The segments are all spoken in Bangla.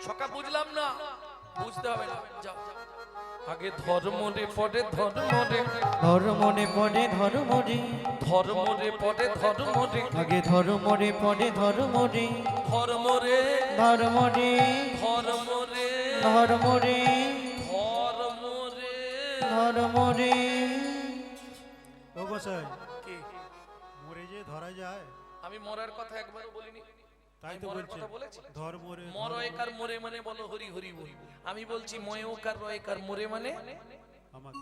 সকা বুঝলাম না, বুঝতে হবে না, যাও আগে ধর্ম রে পড়ে ধর্ম রে, ধর্ম রে পড়ে ধর্ম রে, ধর্ম রে পড়ে ধর্ম রে, আগে ধর্ম রে পড়ে ধর্ম রে, ধর্ম রে ধর্ম রে, ধর্ম রে ধর্ম রে, ধর্ম রে। ধর্ম রে। ও গোসাই, কি? মরে যে ধরা যায়? আমি মরার কথা একবারও বলিনি। তাই আমি তো মরার বলছি কথা বলেছি? ধর্ম রে মরয়কার মোরে মানে বলো হরি হরি বল। আমি বলছি ময়কার রয়কার মোরে মানে আমার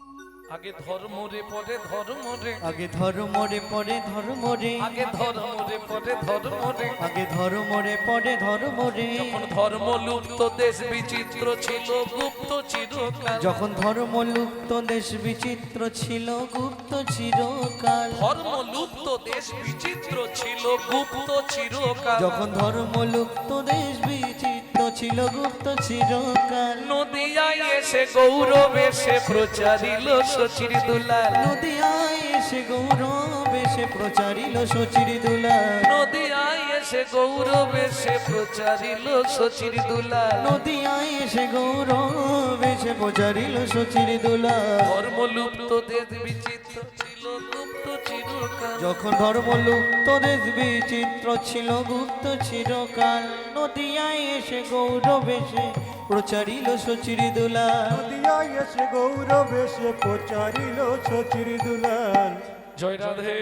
আগে ধর্ম রে পড়ে ধর্ম রে, আগে ধর্ম রে পড়ে ধর্ম রে, আগে ধর্ম রে পড়ে ধর্ম রে। আগে ধর্ম রে পড়ে ধর্ম রে, যখন ধর্ম লুপ্ত দেশ বিচিত্র ছিল গুপ্ত চিরকাল, যখন ধর্ম লুপ্ত দেশ বিচিত্র ছিল গুপ্ত চিরকাল, ধর্ম লুপ্ত দেশ বিচিত্র ছিল গুপ্ত চিরকাল, যখন ধর্ম লুপ্ত দেশ বিচিত্র ছিল গুপ্ত চিরকাল, নদিয়ায় এসে গৌরব এসে প্রচারিল সচির দুলাল, নদিয়ায় এসে গৌরব এসে প্রচারিল সচির দুলাল, নদিয়ায় এসে গৌরব এসে প্রচারিল সচির দুলাল। নদিয়ায় এসে গৌরব এসে প্রচারিল সচির দুলাল, ধর্ম লুপ্ত দেশ বিচিত্র ছিল গুপ্ত চিরকাল, যখন ধর্ম লুপ্ত দেশ বিচিত্র ছিল গুপ্ত চিরকাল, নদিয়ায় এসে গৌরব এসে প্রচারিল সচির দুলাল। নদিয়ায় এসে গৌরব এসে প্রচারিল সচির দুলাল। জয় রাধে।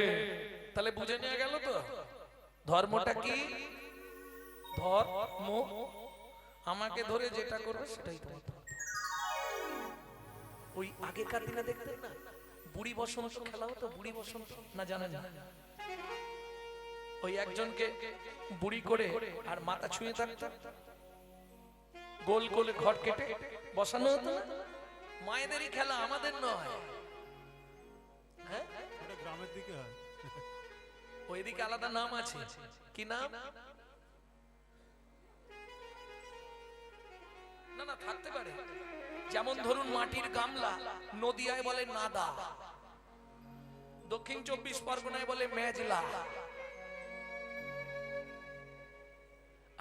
তাহলে বুঝে নিয়ে গেল তো ধর্মটা কি? ধর্ম আমাকে ধরে যেটা করবে সেটাই তো। ওই আগেকার দিনে দেখতেন না বুড়ি বসন্ত খেলা হতো, বুড়ি বসন্ত না জানেন না? ওই একজনকে বুড়ি করে আর মাথা ছুঁয়ে থাকতো, গোল গোল ঘট কেটে বসানো হতো। মায়েদেরই খেলা, আমাদের নয়। হ্যাঁ, এটা গ্রামের দিকে হয়। ওইদিকে আলাদা নাম আছে। কি নাম? না না থাকতে পারে। যেমন ধরুন মাটির গামলা নদিয়ায় বলে নাদা, দক্ষিণ 24 পরগনায় বলে মেজলা,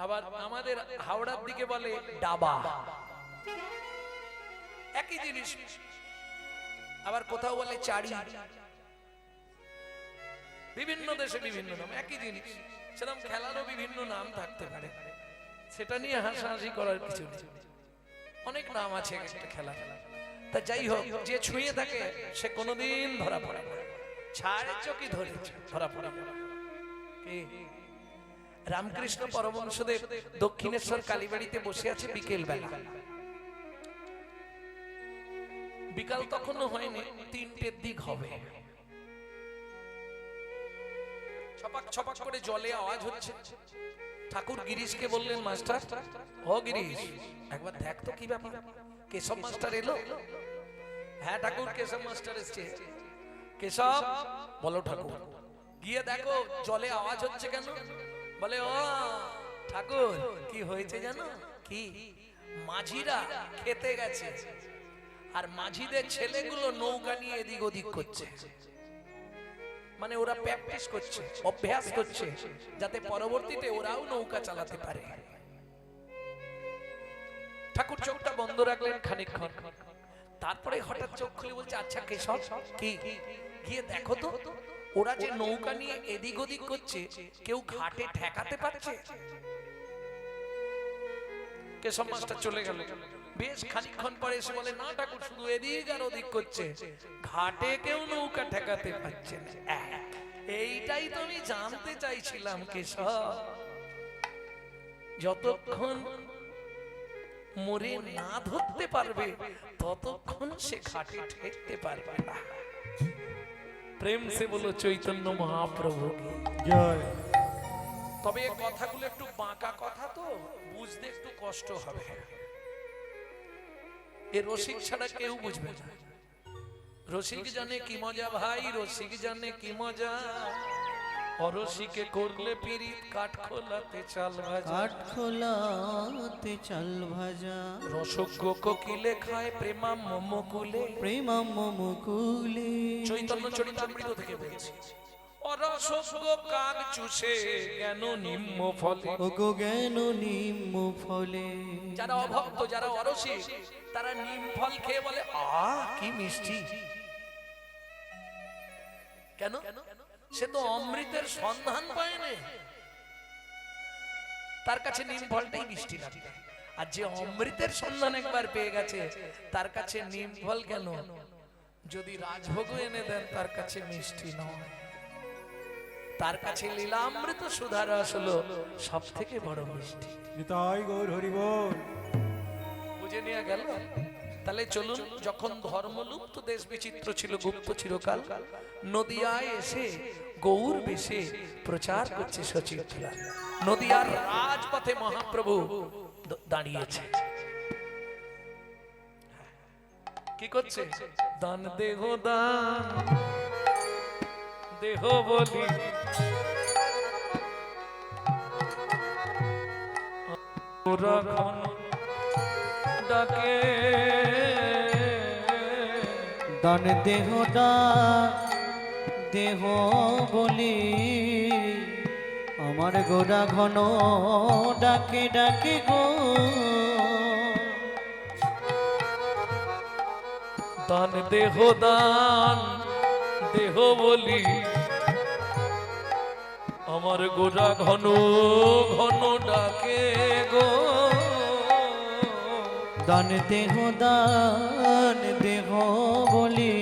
আবার আমাদের হাওড়ার দিকে বলে ডাবা। একই জিনিস। আবার কোথাও বলে চাড়ি। বিভিন্ন দেশে বিভিন্ন নাম, একই জিনিস। সেরকম খেলারও বিভিন্ন নাম থাকতে পারে, সেটা নিয়ে হাসাহাসি করার কিছু নেই। অনেক নাম আছে একটা খেলা। তা যাই হোক, যে ছুঁয়ে থাকে সে কোনোদিন ধরা পড়ে না। ছাড়ে চকি ধরেছে, ধরা পড়ে না। রামকৃষ্ণ পরমহংসদেব দক্ষিণেশ্বর কালীবাড়িতে বসে আছে বিকেল বেলা। বিকাল তখনও হয়নি, 3টের দিক হবে। ছপাক ছপাক করে জলে আওয়াজ হচ্ছে। ঠাকুর গিরিশকে বললেন, মাস্টার, ও গিরিশ, একবার দেখ তো কি ব্যাপার, কেশব মাস্টার এলো? হ্যাঁ ঠাকুর, কেশব মাস্টার এসছে। কেশব, বলো ঠাকুর। গিয়ে দেখো জলে আওয়াজ হচ্ছে কেন? বলে, ও ঠাকুর, কি হয়েছে জানো? কি? মাঝিরা খেতে গেছে, আর মাঝিদের ছেলেগুলো নৌকা নিয়ে এদিক ওদিক করছে। মানে ওরা প্র্যাকটিস করছে, অভ্যাস করছে, যাতে পরবর্তীতে ওরাও নৌকা চালাতে পারে। ঠাকুর চোখটা বন্ধ রাখলেন খানিকক্ষণ, তারপরে হঠাৎ চোখ খুলে বলছে, আচ্ছা কেশব, কি? গিয়ে দেখো তো ওরা যে নৌকা নিয়ে এদিক ওদিক করছে, কেউ ঘাটে ঠেকাতে পারছে? কেশব মাস্টার চলে গেল। বেশ খানিকক্ষণ পরে এসে বলে, না ঠাকুর, শুধু এদিক আর ওদিক করছে, ঘাটে কেউ নৌকা ঠেকাতে পারছে না। এইটাই তো আমি জানতে চাইছিলাম কেশব। যতক্ষণ মরে না ধরতে পারবে ততক্ষণ সে ঘাটে ঠেকতে পারবে না। প্রেম সে বলো চৈতন্য মহাপ্রভু কি জয়। তবে এই কথাগুলো একটু বাঁকা কথা, তো বুঝতে একটু কষ্ট হবে। এ রসিক ছাড়া কেউ বুঝবে না। রসিক জানে কি মজা ভাই, রসিক জানে কি মজা। অরসিকে করলে পিরিত কাঠ খোলাতে চাল ভাজা, কাঠ খোলাতে চাল ভাজা, রসজ্ঞ কোকিলে খায় প্রেমাম্য মুকুলে। প্রেমাম্য মুকুলে। চৈতন্য চরিতামৃত থেকে বলছি। অরসজ্ঞ কাক চুষে জ্ঞান নিম্ন ফলে। ওগো জ্ঞান নিম্ন ফলে। যারা অভক্ত, যারা অরসিক, তারা নিম ফল খেয়ে বলে আ কি মিষ্টি। কেন? সে তো অমৃতের সন্ধান পায় না, তার কাছে নিম ফলটাই মিষ্টি লাগে। আর যে অমৃতের সন্ধান একবার পেয়ে গেছে, তার কাছে নিম ফল কেন, যদি রাজভোগ এনে দেন তার কাছে মিষ্টি নয়, তার কাছে লীলামৃত সুধার রস হলো সব থেকে বড় মিষ্টি। নিতাই গৌর হরি বল। বুঝে নিয়ে গেল। তাহলে চলুন, যখন ধর্মলুপ্ত দেশ বিচিত্র ছিল গুপ্ত চিরকাল, নদিয়ায় এসে গৌর বেশে প্রচার করছে সচিত্রা। নদিয়ার রাজপথে মহাপ্রভু দাঁড়িয়েছে। কি করছে? দান দেহ দান দেহ বলি ডাকে। দান দেহ দান দেহ বলি আমার গোরা ঘন ডাকে ডাকে গো। দান দেহ দান দেহ বলি আমার গোরা ঘন ঘন ডাকে গো। দান দেহ বলি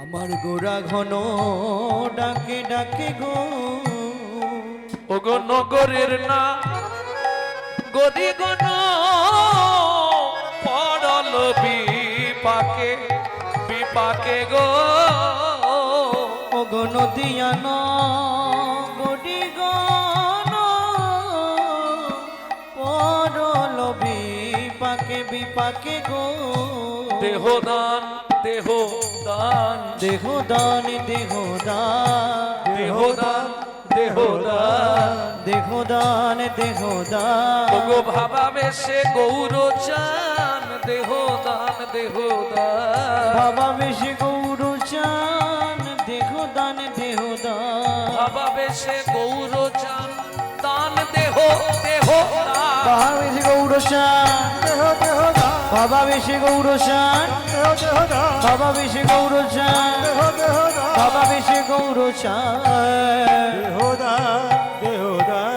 আমার গোরা ঘন ডাকে ডাকে গো। ওগো নগরের না গদি গণ পড়ল বিপাকে বিপাকে গো। ওগো নদিয়ান গদি গণ পড়ল বিপাকে বিপাকে গো। দেহদান দেহদান দেহদান দেহদান দেহদান দেহদান দেহদান দেহদান। ওগো ভাবা বেশে গৌর চান দেহদান দেহদান। বাবা বেশি গৌর চান দেহদান দেহদান। ভাবা বেশে গৌর চান দান দেহ দেহদান। বাবা বেশি গৌর চান দেহ দেহ দান বাবা বেশি গৌর চান দেহ দেহ দান বাবা বেশি গৌর চান দেহ দেহ দান বাবা বেশি গৌর চান। দেহ দান দেহ দান।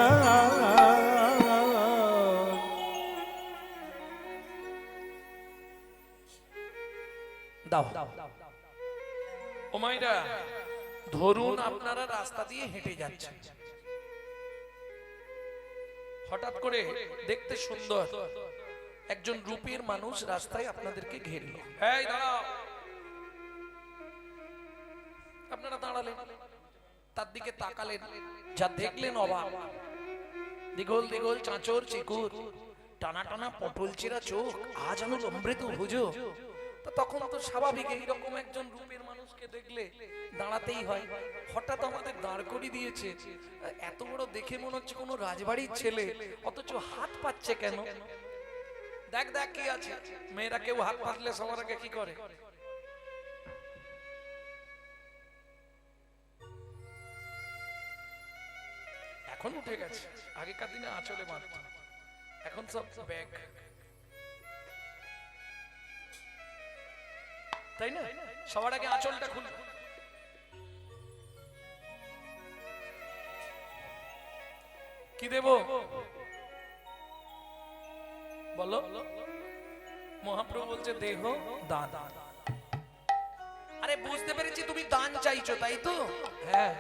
দাও ও মাইরা, ধরুন আপনারা রাস্তা দিয়ে হেঁটে যাচ্ছেন, হঠাৎ করে দেখতে সুন্দর একজন রূপের মানুষ রাস্তায় আপনাদেরকে ঘেরল। এই দাঁড়াও। আপনারা দাঁড়ালেন, তার দিকে তাকালেন, যা দেখলেন অবাক। দিগল দিগল চাঁচর চিকুর, টানা টানা পটল চেরা চোখ, আজ আনো অমৃত ভুজো। তো তখন তো স্বাভাবিক, এইরকম একজন রূপের মানুষকে দেখলে দাঁড়াতেই হয়। হঠাৎ আমাদের দাঁড় করিয়ে দিয়েছে, এত বড় দেখে মনে হচ্ছে কোনো রাজবাড়ির ছেলে, অথচ হাত পাচ্ছে কেন? দেখ দেখ কি আছে। মেয়েরা কেউ হাত পাতলে সবার আগে কি করে? এখন উঠে গেছে, আগেকার দিনে আঁচলে মারত, এখন সব ব্যাগ, তাই না? সবার আগে আঁচলটা খুলে। কি দেব বলো? মহাপ্রভু বলছে দেহ দান। আরে বুঝতে পেরেছি তুমি দান চাইছো, তাই তো? হ্যাঁ,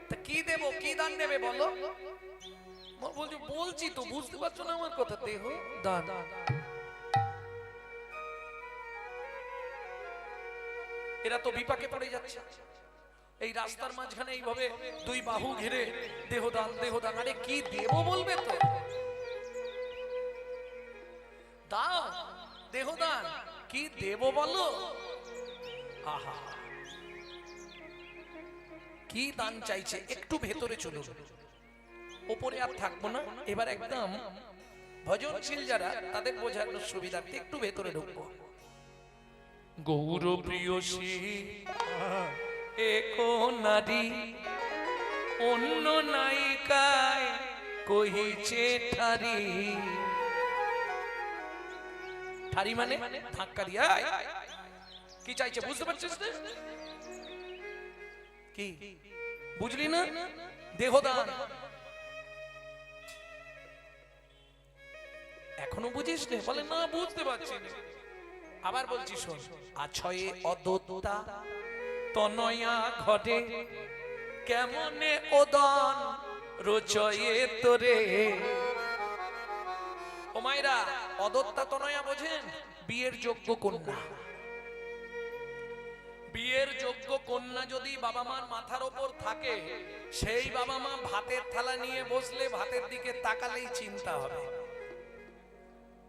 তা কি দেব, কি দান নেবে বলো? বলছি তো, বুঝতে পারছো না আমার কথা? দেহ দান। এরা তো বিপাকে পড়ে যাচ্ছে। এই রাস্তার মাঝখানে এইভাবে দুই বাহু ঘিরে দেহদান দেহদান। আরে কি দেব বলবে তো? দাও দেহদান, কি দেব বলো? আহা, কি দান চাইছে? একটু ভেতরে চলো, ওপরে আর থাকবো না। এবার একদম ভজনশীল যারা, তাদের বোঝানোর সুবিধার্থে একটু ভেতরে ঢুকবো। গৌর প্রিয়সী একো নারী অন্য নায়িকায় কহিছে ঠারি। ঠারি মানে ধাক্কা দিয়া কি চাইছে বুঝতে পারছিস না? কি বুঝলি না? দেহদান। এখনো বুঝিস না? বলে না বুঝতে পারছি না। আবার বলছি শোন। আছয়ে অদত্তা তনয়া ঘটে কেমনে ওদন রচয়ে তোরে। ও মায়েরা, অদত্তা তনয়া বোঝেন? বিয়ের যোগ্য কন্যা। বিয়ের যোগ্য কন্যা যদি বাবা মার মাথার ওপর থাকে, সেই বাবা মা ভাতের থালা নিয়ে বসলে ভাতের দিকে তাকালেই চিন্তা হবে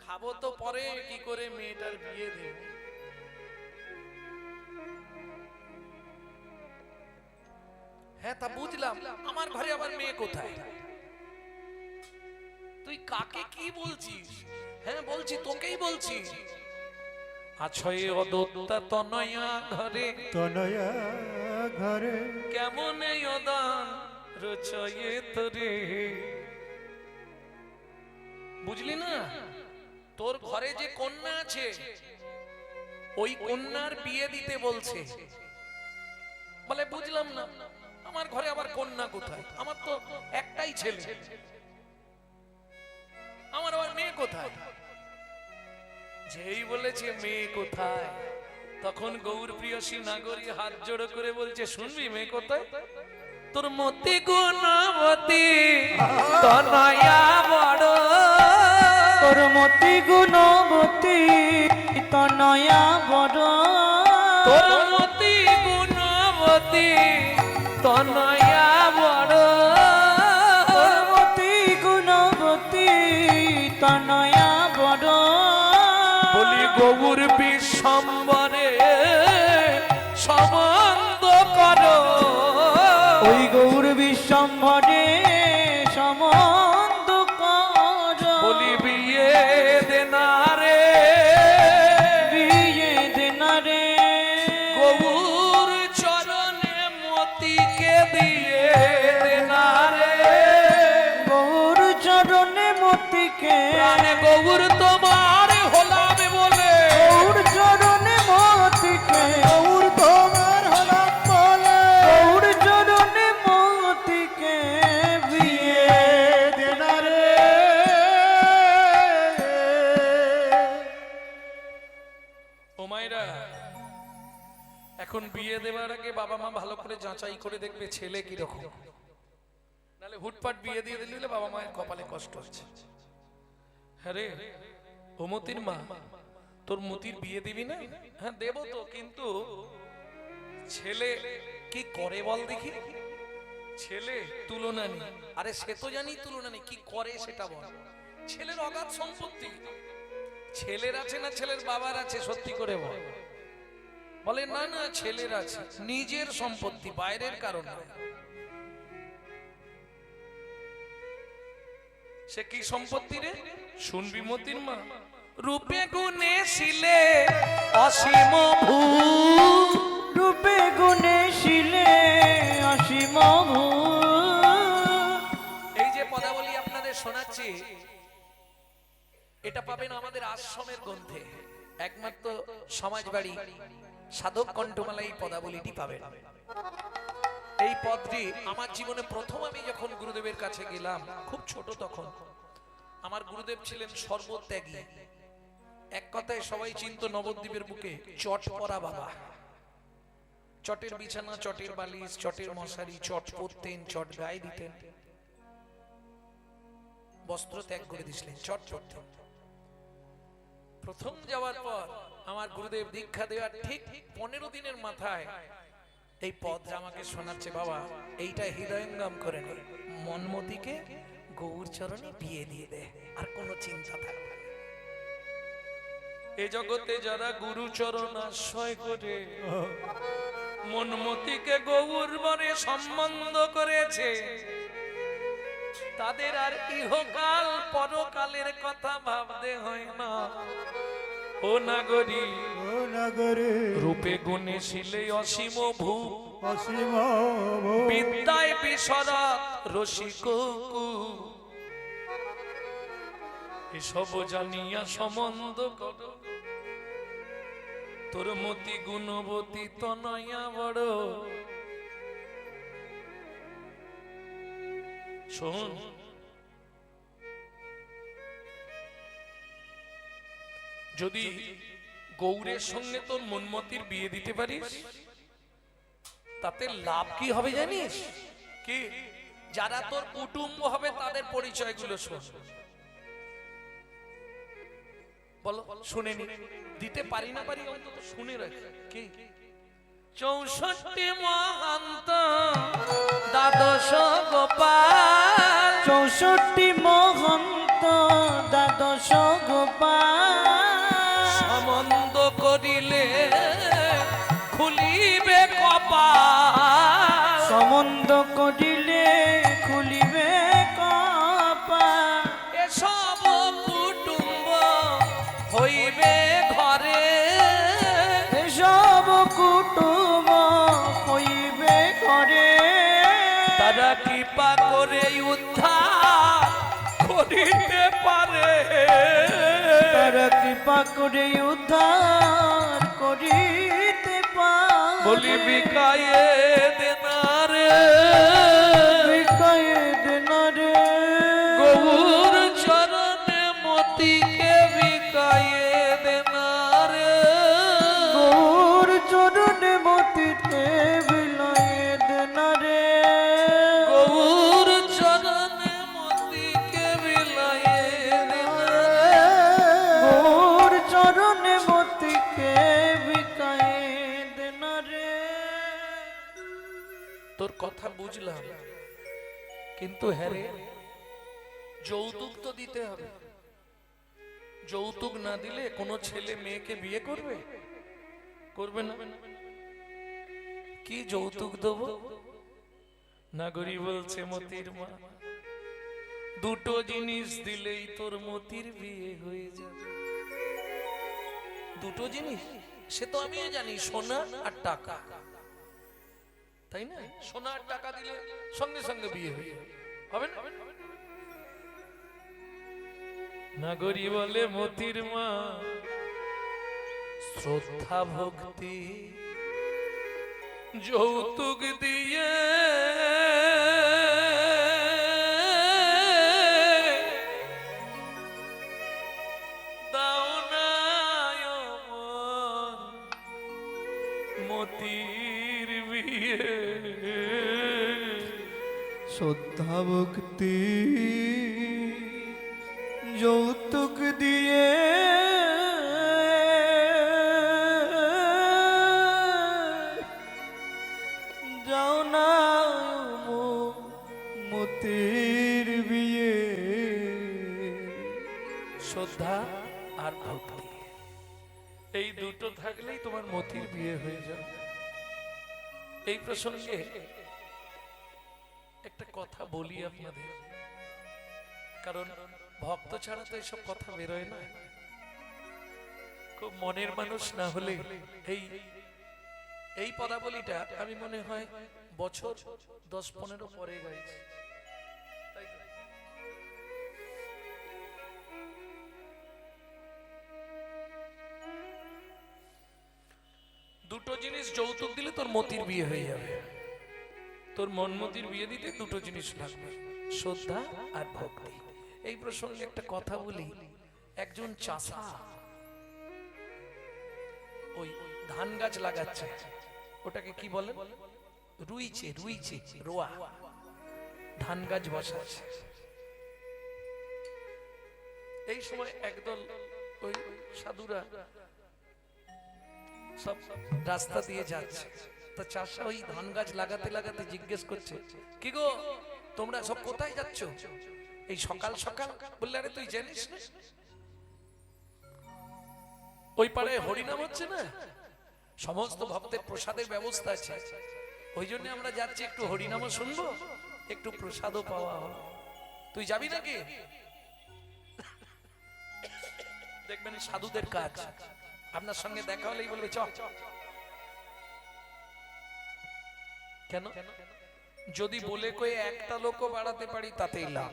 খাবো তো পরে, কি করে মেয়েটার বিয়ে দেব। হ্যাঁ তা বুঝলাম, আমার ঘরে আবার মেয়ে কোথায়? তুই কাকে কি বলছিস? হ্যাঁ বলছি, তোকেই বলছি। আছয়ে অদত্তা তনয়া ঘরে তনয়া ঘরে কেমন অদান রচয়ে তোরে। বুঝলি না? তোর ঘরে যে কন্যা আছে, ওই কন্যার বিয়ে দিতে বলছে। বলে বুঝলাম না, আমার ঘরে আবার কন্যা কোথায়? আমার তো একটাই ছেলে, আমার আবার মেয়ে কোথায়? যেই বলেছে মেয়ে কোথায়, তখন গৌর প্রিয়সী নাগরী হাত জোড়ো করে বলছে, শুনবি মেয়ে কোথায়? তোর মতি গুণবতী তনয়া বড়। তোর মতি গুণবতী তনয়া বড়। তোর মতি গুণবতী তনয়া বড়। তোর মতি গুণবতী তনয়া বড়। বলি গৌর বিশ্বম্বরে সম্বন্ধ করো। ওই গৌর বিশ্বম্ভরে সম্বন্ধ কর। বলি বিয়ে দেনারে, বিয়ে দেনারে গৌর চরণে মতিকে দিয়ে দেনারে। গৌর চরণে মতিকে প্রাণে গৌর তোমার হলাম বলে, গৌর চরণে মতিকে গৌর তোমার হলাম বলে গৌর চরণে মতিকে বিয়ে দেনারে। ও মায়েরা, এখন বিয়ে দেওয়ার আগে বাবা মা ভালো করে যাচাই করে দেখবে ছেলে কিরকম। নাহলে হুটপাট বিয়ে দিয়ে দিলে বাবা মায়ের কপালে কষ্ট হচ্ছে। হ্যাঁ রে, ও মতির মা, তোর মতির বিয়ে দিবি না? হ্যাঁ দেব তো, কিন্তু ছেলে কি করে বল দেখি। ছেলে তুলনা নেই। আরে সে তো জানি তুলনা নেই, কি করে সেটা বল। ছেলের অগাধ সম্পত্তি, ছেলের আছে না ছেলের বাবার আছে? সত্যি করে বল। বলে না না ছেলের আছে, নিজের সম্পত্তি, বাইরের কারণে। সে কি সম্পত্তি রে? শুনবি মতির মা, রূপে গুণে শিলে অসীম ভূ। রূপে গুণে শিলে অসীম ভূ। এই যে পদাবলী আপনাদের শোনাচ্ছি, এটা পাবেন আমাদের আশ্রমের গ্রন্থে। একমাত্র সমাজবাড়ি সাধক কণ্ঠমালা এই পদাবলীটি পাবেন। এই পদটি আমার জীবনে প্রথম আমি যখন গুরুদেবের কাছে গেলাম, খুব ছোট তখন। আমার গুরুদেব ছিলেন সর্বত্যাগী। এক কথায় সবাই চিনত নবদ্বীপের বুকে চট পরা বাবা। চটের বিছানা, চটের বালিশ, চটের মশারি, চট পরতেন, চট গায়ে দিতেন, বস্ত্র ত্যাগ করে দিছিলেন, চট পরতেন। প্রথম যাওয়ার পর আমার গুরুদেব দীক্ষা দেওয়ার ঠিক 15 দিনের মাথায় এই পদটা আমাকে শোনাচ্ছে, বাবা এইটা হৃদয়ঙ্গম করে নে, মনমতিকে গৌর চরণে বিয়ে দিয়ে দে, আর কোনো চিন্তা থাকবে না। এ জগতে যারা গুরু চরণ আশ্রয় করে মনমতিকে গৌর বরে সম্বন্ধ করেছে, তাদের আর ইহকাল পরকালের কথা ভাবতে হয় না। ও নাগরী ও নগরে রূপে গুণে শিলে অসীম ভূপ অসীম বিদ্যায় বিশরৎ রসিক এসব জানিয়া সম্বন্ধ কর তোর মতি গুণবতী তনয়া বড় শোন যদি গৌরের সঙ্গে তোর মনমতির বিয়ে দিতে পারিস তাতে লাভ কি হবে জানিস কি যারা তোর কুটুম্ব হবে তাদের পরিচয়গুলো শোন বলো শুনে নি দিতে পারি না পারি অন্তত শুনে রাখি কি 64 মহান্ত দ্বাদশ গোপাল 64 মহন্ত দ্বাদশ গোপাল সম্বন্ধ করিলে খুলিবে কপাল সম্বন্ধ করিলে খুলিবে কপাল এসব কুটুম্ব হইবে ঘরে এসব কুটুম হইবে ঘরে তারা কৃপা করে উদ্ধার করিতে পারে তারা কৃপা করে উদ্ধার করিতে পারে বলি বিকায়ে দেনারে বিকায়ে দেনারে গৌর চরণে মতিকে বিকায়ে দেনারে গৌর চরণে মতিতে বিলায়ে দেনারে গৌর চরণে মতিকে বিলায়ে দেনারে গৌর চরণে মতিকে বিকায়ে দেনারে তোর কথা বুঝলাম কিন্তু হ্যাঁ রে যৌতুক তো দিতে হবে যৌতুক না দিলে কোনো ছেলে মেয়েকে বিয়ে করবে করবে না কি যৌতুক দেব নাগরী বলছে মতির মা দুটো জিনিস দিলেই তোর মতির বিয়ে হয়ে যাবে দুটো জিনিস সে তো আমিও জানি সোনা আর টাকা তাই না সোনা আর টাকা দিলে সঙ্গে সঙ্গে বিয়ে হয়ে যাবে হবে না নাগরী বলে মতির মা শ্রদ্ধা ভক্তি যৌতুক দিয়ে দাও না আমার মতির বিয়ে শ্রদ্ধা ভক্তি যৌতুক দিয়ে যাও না মতির বিয়ে শ্রদ্ধা আর ভক্তি এই দুটো থাকলেই তোমার মতির বিয়ে হয়ে যাবে এই প্রসঙ্গে একটা কথা বলি আপনাদের কারণ ভক্ত ছাড়া তো এসব কথা বেরোয় না খুব মনের মানুষ না হলে এই পদাবলীটা আমি মনে হয় বছর 10-15 পরে গাইছি তাই তো? দুটো জিনিস যৌতুক দিলে তোর মতির বিয়ে হয়ে যাবে তোর মনমতির বিয়ে দিতে দুটো জিনিস লাগবে শ্রদ্ধা আর ভক্তি এই প্রসঙ্গে একটা কথা বলি একজন চাষা ওই ধান গাছ লাগাচ্ছে ওটাকে কি বলে রুইছে রুইছে রোয়া ধান গাছ বসাচ্ছে এই সময় একদল ওই সাধুরা সব রাস্তা দিয়ে যাচ্ছে তা চাষা ওই ধান গাছ লাগাতে লাগাতে জিজ্ঞেস করছে কি গো তোমরা সব কোথায় যাচ্ছ এই সকাল সকাল বললে আরে তুই জানিস না ওই পাড়ায় হরিনাম হচ্ছে না সমস্ত ভক্তের প্রসাদের ব্যবস্থা আছে ওই জন্য আমরা যাচ্ছি একটু হরিনামও শুনবো একটু প্রসাদও পাওয়া হবে তুই যাবি নাকি দেখবেন সাধুদের কাজ আপনার সঙ্গে দেখা হলেই বলবে চ। কেন? যদি বলে কয়ে একটা লোকও বাড়াতে পারি তাতেই লাভ।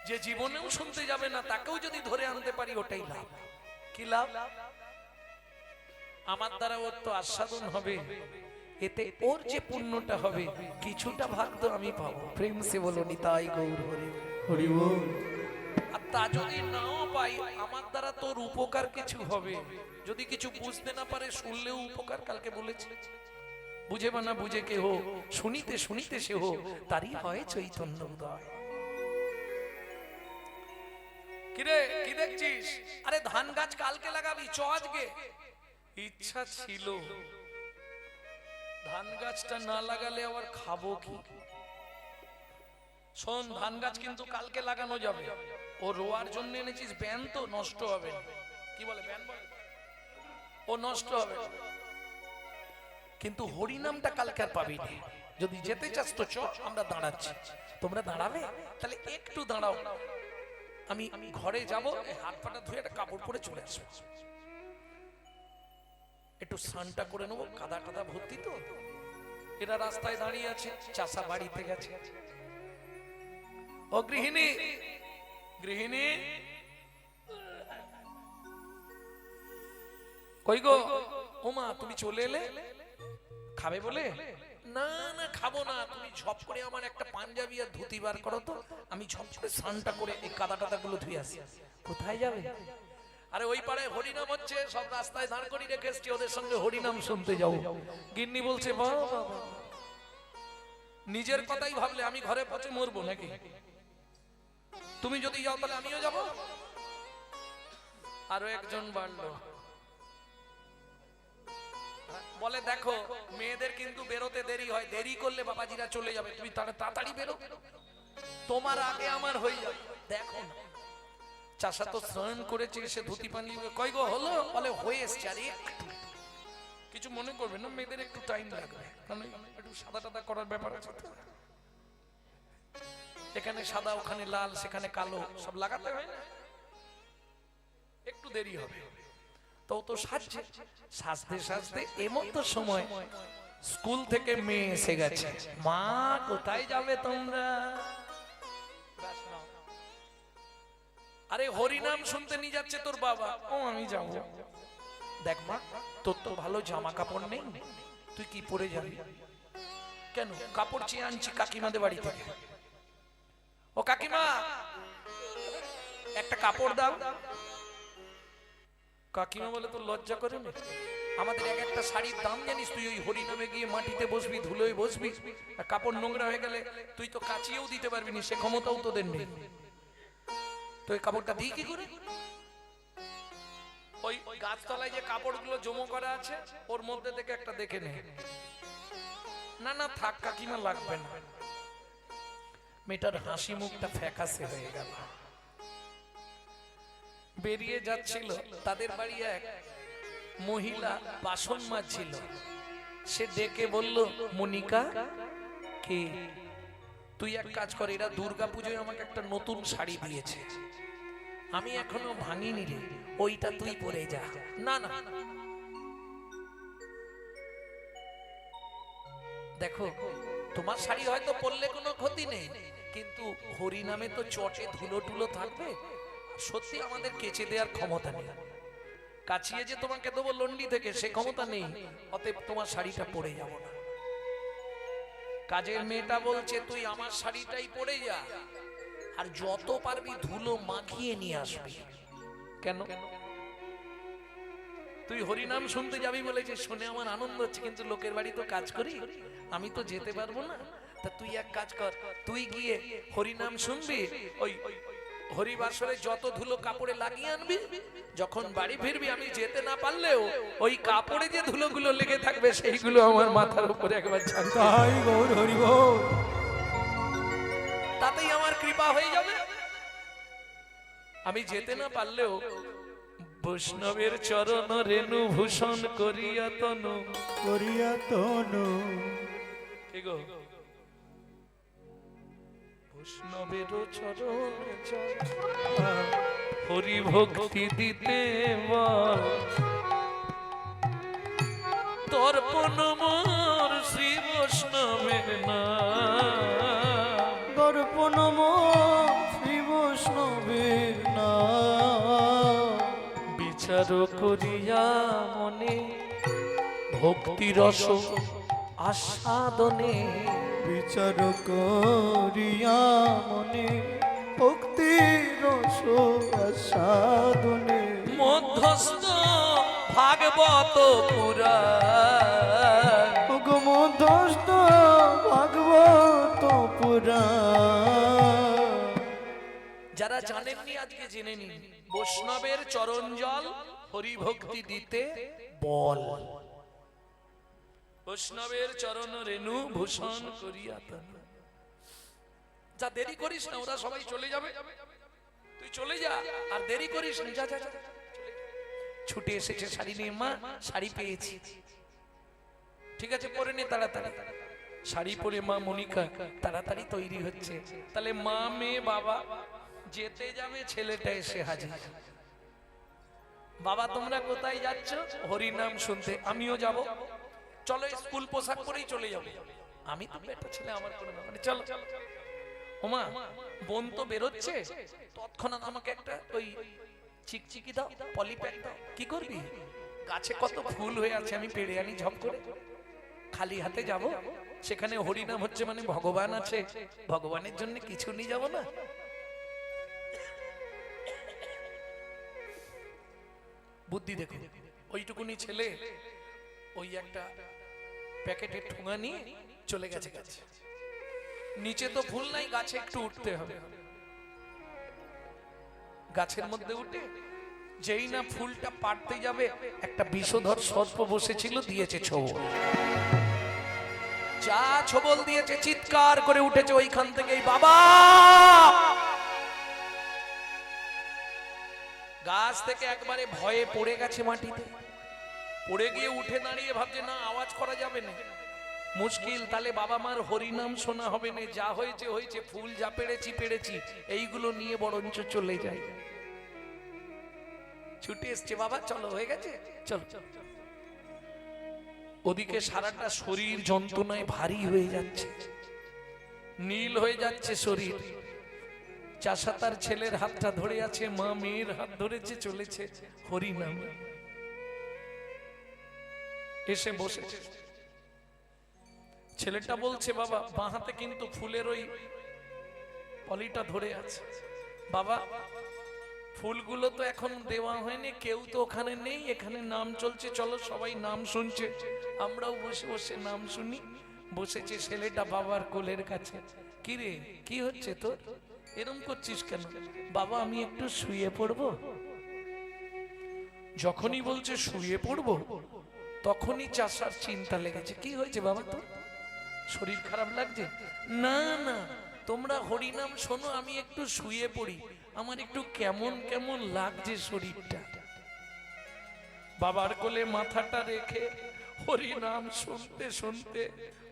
যে জীবনেও শুনতে যাবে না তাকেও যদি ধরে আনতে পারি ওটাই লাভ। কি লাভ? আমার দ্বারা ওর তো আস্বাদন হবে, এতে ওর যে পুণ্যটা হবে কিছুটা ভাগ তো আমি পাবো। প্রেম সে বলো নিতাই গৌর হরি হরি বল। আর তা যদি নাও পাই আমার দ্বারা তোর উপকার কিছু হবে। যদি কিছু বুঝতে না পারে শুনলেও উপকার। কালকে বলেছি বুঝে বা না বুঝে কে হো, শুনিতে শুনিতে সে হো, তারই হয় চৈতন্য উদয়। কিরে কি দেখছিস? আরে ধান গাছ কালকে লাগাবি, চ আজকে। ইচ্ছা ছিল, ধান গাছটা না লাগালে আবার খাবো কি? শোন, ধান গাছ কিন্তু কালকে লাগানো যাবে। ও রোয়ার জন্য এনেছিস ব্যান, তো নষ্ট হবে না। কি বলে ব্যান বলে? ও নষ্ট হবে না। কিন্তু হরিনামটা কালকে আর পাবি না। যদি যেতে চাস তো চ, আমরা দাঁড়াচ্ছি। তোমরা দাঁড়াবে? তাহলে একটু দাঁড়াও, আমি ঘরে যাব, হাত পাটা ধুয়ে একটা কাপড় পরে চলে আসবো। একটু স্নানটা করে নেবো, কাদা কাদা ভর্তি তো। এরা রাস্তায় দাঁড়িয়ে আছে, চাষা বাড়িতে গেছে। ও গৃহিণী, গৃহিণী কই গো? ওমা তুমি চলে এলে, খাবে বলে? না না খাবো না, তুমি ঝপ করে আমার একটা পাঞ্জাবি আর ধুতি বার করো তো, আমি ঝপ করে স্নানটা করে এই কাদা টাদা গুলো ধুয়ে আসি। কোথায় যাবে? আরে ওই পাড়ায় হরিনাম হচ্ছে, সব রাস্তায় দাঁড় করিয়ে রেখে এসছি, ওদের সঙ্গে হরিনাম শুনতে যাও। গিন্নি বলছে বাবা, নিজের কথাই ভাবলে আমি ঘরে পচে মরবো নাকি? তুমি যদি যাও তাহলে আমিও যাব। আরো একজন বাড়লো, বলে দেখো মেয়েদের কিন্তু বেরোতে দেরি হয়, দেরি করলে বাবাজিরা চলে যাবে, তুমি তাড়াতাড়ি বেরো, তোমার আগে আমার হয়ে যাবে। দেখো না, চাষা তো স্নান করেছে, সে ধুতি পানি কই গো হলো? বলে হয়ে এসছে। আরে কিছু মনে করবে না, মেয়েদের একটু টাইম লাগবে, কারণ একটু সাদা টাদা করার ব্যাপার আছে তো। এখানে সাদা, ওখানে লাল, সেখানে কালো, সব লাগাতে হয় না, একটু দেরি হবে। তো তো সাজছে, সাজতে সাজতে এমতো সময় স্কুল থেকে মেয়ে এসে গেছে। মা কোথায় যাবে তোমরা? আরে হরিনাম শুনতে নিয়ে যাচ্ছে তোর বাবা। ও আমি যাবো। দেখ মা, তোর তো ভালো জামা কাপড় নেই, তুই কি পরে যাবি? কেন? কাপড় চেয়ে আনছি কাকিমাদের বাড়ি থেকে। ও কাকিমা, একটা কাপড় দাও। কাকিমা বলে তোর লজ্জা করে না? আমাদের এক একটা শাড়ির দাম জানিস তুই? ওই হরিনামে গিয়ে মাটিতে বসবি, ধুলোয় বসবি, আর কাপড় নোংরা হয়ে গেলে তুই তো কাচিয়েও দিতে পারবি না, সে ক্ষমতাও তোদের নেই। তো এই কাপড়টা দিই কি করে? ওই গাছতলায় যে কাপড়গুলো জমা করা আছে ওর মধ্যে থেকে একটা দেখে নে। না না থাক কাকিমা, লাগবে না। মেয়েটার হাসি মুখটা ফ্যাকাশে হয়ে গেল। বেরিয়ে যাচ্ছিল, তাদের বাড়ি এক মহিলা বাসন মাজছিল। সে ডেকে বলল, মনিকা কে? তুই এক কাজ কর, এরা দুর্গা পুজোয় আমাকে একটা নতুন শাড়ি দিয়েছে, আমি এখনো ভাঙিনি রে, ওইটা তুই পরে যা। না না, দেখো তোমার শাড়ি হয়তো পরলে কোনো ক্ষতি নেই, কিন্তু হরি নামে তো চটে ধুলো টুলো থাকবে, সত্যি আমাদের কেচে দেওয়ার ক্ষমতা নেই, কাচিয়ে যে তোমাকে দেবো লন্ডি থেকে সে ক্ষমতা নেই, অতএব তোমার শাড়িটা পরে যাব না। কাজের মেয়েটা বলছে তুই আমার শাড়িটাই পরে যা, আর যত পারবি ধুলো মাখিয়ে নিয়ে আসবি। কেন? তুই হরিনাম শুনতে যাবি বলেছে, শুনে আমার আনন্দ হচ্ছে, কিন্তু লোকের বাড়ি তো কাজ করি, আমি তো যেতে পারবো না। তা তুই এক কাজ কর, তুই গিয়ে হরিনাম শুনবি, ওই হরিবাসরে যত ধুলো কাপড়ে লাগিয়ে আনবি, যখন বাড়ি ফিরবি আমি যেতে না পারলেও ওই কাপড়ে যে ধুলোগুলো লেগে থাকবে সেইগুলো আমার মাথার উপরে একবার তাই গৌর হরি বল। তাতেই আমার কৃপা হয়ে যাবে। আমি যেতে না পারলেও বৈষ্ণবের চরণ রেণু ভূষণ করিয়া তনু করিয়া তনু কি গো বৈষ্ণবের চরণে জল হরি ভক্তি দিতে বল তর্পণ মোর শ্রী বৈষ্ণবের নাম দর্পণ শ্রী বৈষ্ণবের নাম বিচার করিয়া মনে ভক্তি রস আস্বাদনে বিচার করিয়া মনে ভক্তি রস আস্বাদনে মধ্যস্থ ভাগবত পুরাণ মধ্যস্থ ভাগবত পুরাণ। যারা জানেননি আজকে জেনে নিন বৈষ্ণবের চরণ জল হরি ভক্তি দিতে বল বৈষ্ণবের চরণ রেণু ভূষণ করিয়া তনু। যা দেরি করিস না ওরা সবাই চলে যাবে তুই চলে যা আর দেরি করিস না যা যা যা। ছুটে এসেছে শাড়ি নিয়ে মা শাড়ি পেয়েছি ঠিক আছে পরে নে তাড়াতাড়ি শাড়ি পরে মা মনিকা তাড়াতাড়ি তৈরি হচ্ছে তাহলে মা মেয়ে বাবা যেতে যাবে ছেলেটা এসে হাজির বাবা তোমরা কোথায় যাচ্ছ হরি নাম শুনতে আমিও যাব চলো স্কুল পোশাক পরেই চলে যাবো আমি তো বেটা ছেলে আমার কোনো ব্যাপার নেই চলো ওমা বোন তো বেরোচ্ছে তৎক্ষণাৎ আমাকে একটা ওই চিকচিকি দাও পলিপ্যাক দাও কি করবি গাছে কত ফুল হয়ে আছে আমি পেড়ে আনি ঝপ করে খালি হাতে যাব সেখানে হরি নাম হচ্ছে মানে ভগবান আছে ভগবানের জন্য কিছু নিয়ে যাব না বুদ্ধি দেখো ওইটুকুনি ছেলে ওই একটা প্যাকেটের ঠোঙা নিয়ে চলে গেছে গাছে নিচে তো ফুল নাই গাছে একটু উঠতে হবে গাছের মধ্যে উঠে যেই না ফুলটা পাড়তে যাবে একটা বিষধর সর্প বসেছিল দিয়েছে ছবল যা ছবল দিয়েছে চিৎকার করে উঠেছে ওইখান থেকেই বাবা গাছ থেকে একবারে ভয়ে পড়ে গেছে মাটিতে পড়ে গিয়ে উঠে দাঁড়িয়ে ভাবছে না আওয়াজ করা যাবে না মুশকিল তাহলে বাবা মার হরিনাম শোনা হবে না যা হয়েছে হয়েছে ফুল যা পেড়েছি এইগুলো নিয়ে বরঞ্চ চলে যায় ছুটে এসছে বাবা চলো হয়ে গেছে চলো ওদিকে সারাটা শরীর যন্ত্রণায় ভারী হয়ে যাচ্ছে নীল হয়ে যাচ্ছে শরীর চাষা তার ছেলের হাতটা ধরে আছে মা মেয়ের হাত ধরেছে চলেছে হরিনাম এসে বসেছে ছেলেটা বলছে বাবা বাঁ হাতে কিন্তু ফুলের ওই পলিটা ধরে আছে বাবা ফুলগুলো তো এখন দেওয়া হয়নি কেউ তো ওখানে নেই এখানে নাম চলছে চলো সবাই নাম শুনছে আমরাও বসে বসে নাম শুনি বসেছে ছেলেটা বাবার কোলের কাছে কি রে কি হচ্ছে তোর এরকম করছিস কেন বাবা আমি একটু শুয়ে পড়বো যখনই বলছে শুয়ে পড়বো তখনই চাষার চিন্তা লেগেছে কি হয়েছে বাবা তোর শরীর খারাপ লাগছে না না তোমরা হরিনাম শোনো আমি একটু শুয়ে পড়ি আমার একটু কেমন কেমন লাগছে শরীরটা বাবার কোলে মাথাটা রেখে হরিনাম শুনতে শুনতে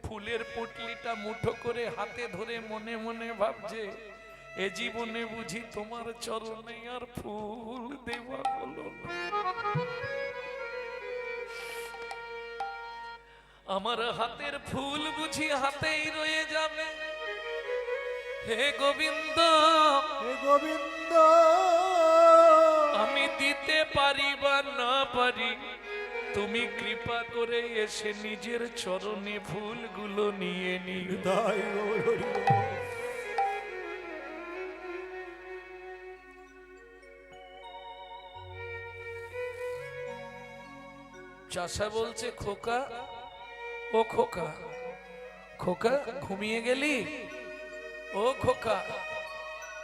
ফুলের পুটলিটা মুঠো করে হাতে ধরে মনে মনে ভাবছে এ জীবনে বুঝি তোমার চরণে আর ফুল দেওয়া হলো না আমার হাতের ফুল বুঝি হাতেই রয়ে যাবে হে গোবিন্দ হে গোবিন্দ আমি দিতে পারি বা না পারি তুমি কৃপা করে এসে নিজের চরণে ফুলগুলো নিয়ে নিও হৃদয় গৌর হরি বল। চাষা বলছে খোকা ও খোকা খোকা ঘুমিয়ে গেলি ও খোকা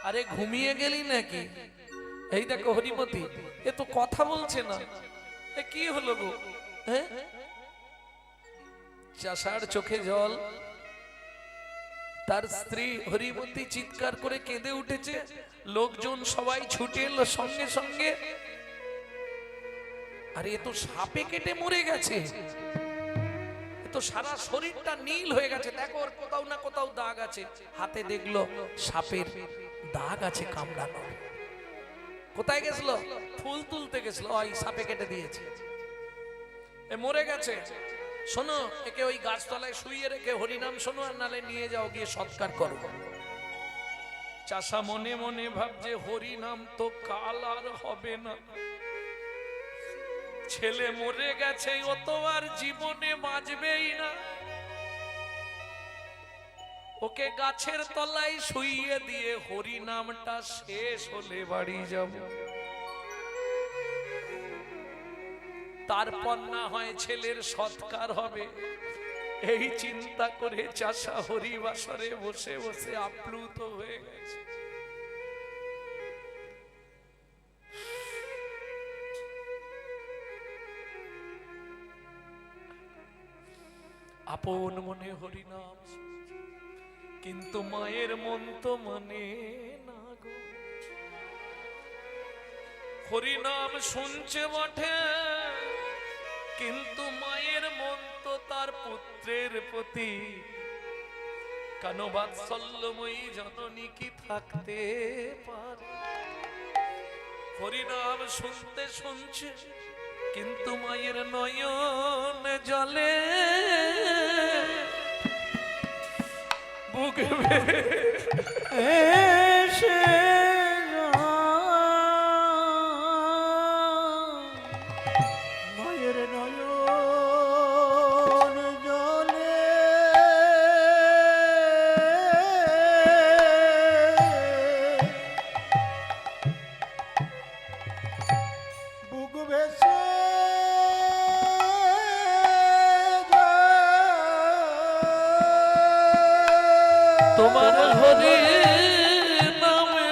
আরে ঘুমিয়ে গেলি নাকি এই দেখো হরিমতি এ তো কথা বলছে না এ কি হলো গো হ্যাঁ চাষার চোখে জল তার স্ত্রী হরিমতি চিৎকার করে কেঁদে উঠেছে লোকজন সবাই ছুটে এলো সঙ্গে সঙ্গে আরে এ তো সাপে কেটে মরে গেছে তো সারা শরীরটা নীল হয়ে গেছে দেখো ওর কোথাও না কোথাও দাগ আছে কাছে, হাতে দেখলো সাপের দাগ আছে কামড়ানো। কোথায় গেছিল? ফুল তুলতে গেছিল, ওই সাপে কেটে দিয়েছে, এ মরে গেছে। শোনো, একে ওই গাছতলায় শুইয়ে রেখে হরিনাম শোনো, আর নালে নিয়ে যাও, গিয়ে সৎকার করো। চাষা মনে মনে ভাবছে হরিনাম তো কাল আর হবে না, ছেলে মরে গেছে, ও তো আর জীবনে বাঁচবেই না, ওকে গাছের তলায় শুইয়ে দিয়ে হরিনামটা শেষ হলে বাড়ি যাব, তারপর না হয় ছেলের সৎকার হবে। এই চিন্তা করে চাষা হরিবাসরে বসে বসে আপ্লুত হয়ে গেছে। আপন মনে হরিনাম, কিন্তু মায়ের মন তো মানে না গো। হরিনাম শুনছে বটে, কিন্তু মায়ের মন তো তার পুত্রের প্রতি। কেন বাৎসল্যময়ী জননী কি থাকতে পারে? হরিনাম শুনতে শুনছে, কিন্তু মায়ের নয়ন জলে, বুক এসে মায়ের নয়ন জলে, বুক ভেসে তোমার হরি নামে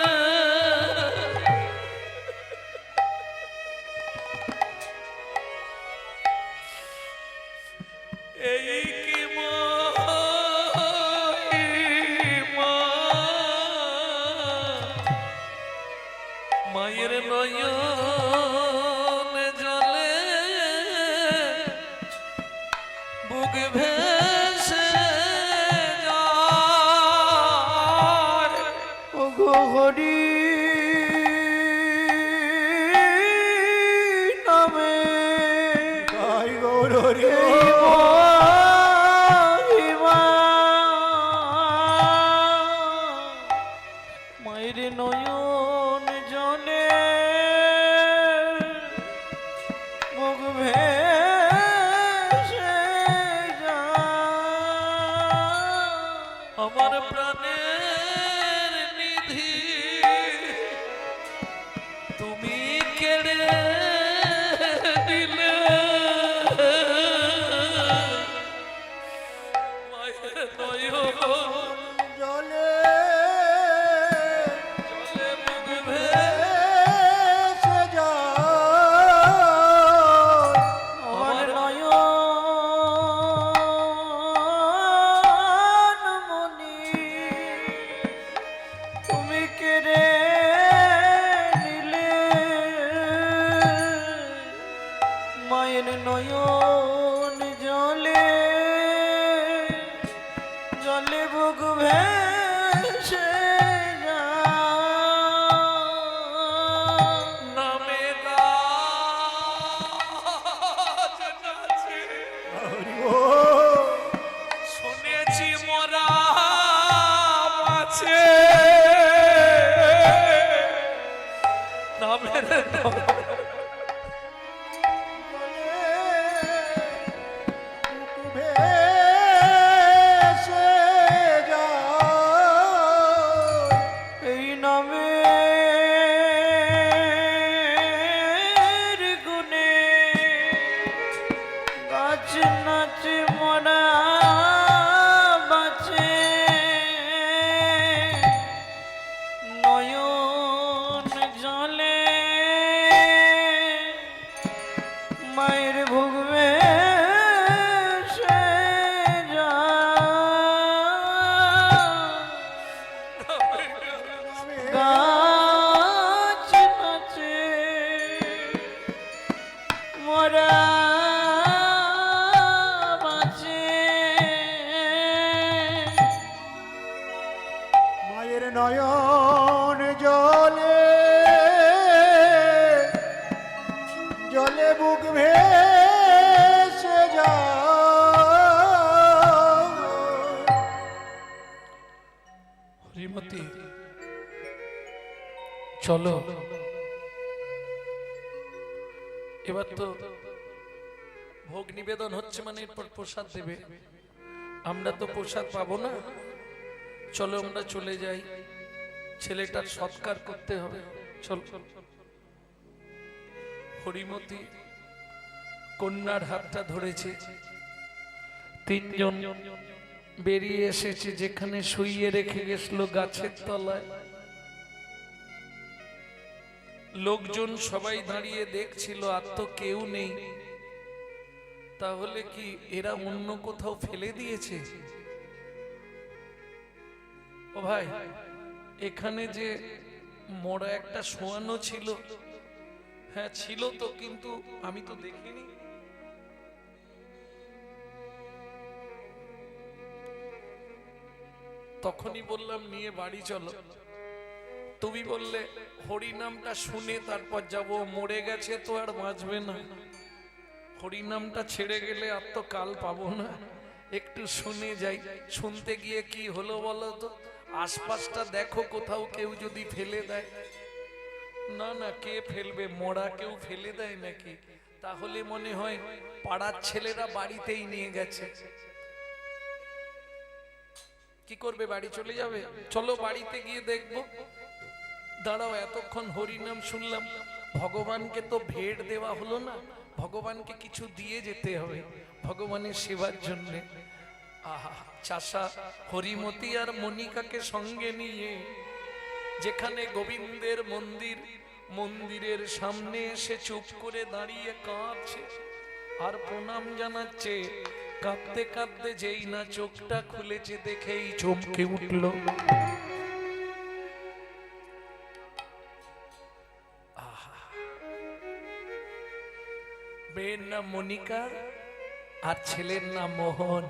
এই কি মহিমা, মায়ের নয়ন জলে বুক ভেসে যায়। ওগো হরি নামে গাই গৌরী এই মহিমা, মায়ের নয়ন জলে মুখ ভেসে যায়। আমার প্রাণের নিধি তুমি কেড়ে দিলে, মায়ের নয়ন জলে জলে বুক ভেসে যায়। আমার নয়ন মনি তুমি কেড়ে নিলে, মায়ের নয়ন জলে জলে বুক ভেসে যায়। নামে গাছ নাচে, হরি ও শুনেছি মোরা আছে, নামের বুক ভেসে যায়। এই নামের গুণে গাছ নাচে মরা বাঁচে, নয়ন জলে নয়ন জলে জলে বুক ভেসে যায়। হরিমতি চলো, এবার তো ভোগ নিবেদন হচ্ছে, মানে এরপর প্রসাদ দেবে। আমরা তো প্রসাদ পাবো না, চলো আমরা চলে যাই, ছেলেটার সৎকার করতে হবে। চল। হরিমতি কন্যার হাতটা ধরেছে, তিনজন বেরিয়ে এসেছে যেখানে শুইয়ে রেখে গেছিল গাছের তলায়। লোকজন সবাই দাঁড়িয়ে দেখছিল, আর তো কেউ নেই। তাহলে কি এরা অন্য কোথাও ফেলে দিয়েছে? ও ভাই, এখানে যে মোড়া একটা শোয়ানো ছিল, হ্যাঁ ছিল তো, কিন্তু আমি তো দেখিনি। তখনই বললাম নিয়ে বাড়ি চলো। তুমি বললে হরি নামটা শুনে তারপর যাব, মরে গেছে তো আর বাঁচবে না। হরি নামটা ছেড়ে গেলে আর তো কাল পাবো না, একটু শুনে যাই। শুনতে গিয়ে কি হলো বলো তো? আশপাশটা দেখো, কোথাও কেউ যদি ফেলে দেয়। না না, কে ফেলবে? মরা কেউ ফেলে দেয় নাকি? তাহলে মনে হয় পাড়ার ছেলেরা বাড়িতেই নিয়ে গেছে। কি করবে? বাড়ি চলে যাবে? চলো বাড়িতে গিয়ে দেখবো। দাঁড়াও, এতক্ষণ হরিনাম শুনলাম, ভগবানকে তো ভেট দেওয়া হলো না, ভগবানকে কিছু দিয়ে যেতে হবে ভগবানের সেবার জন্য। আহা, চাষা হরিমতি আর মনিকাকে সঙ্গে নিয়ে যেখানে গোবিন্দের মন্দির, মন্দিরের সামনে এসে চুপ করে দাঁড়িয়ে কাঁদছে আর প্রণাম জানাচ্ছে। কাঁদতে কাঁদতে যেই না চোখটা খুলেছে, দেখেই চমকে উঠল। মেয়ের নাম মনিকা আর ছেলের নাম মোহন।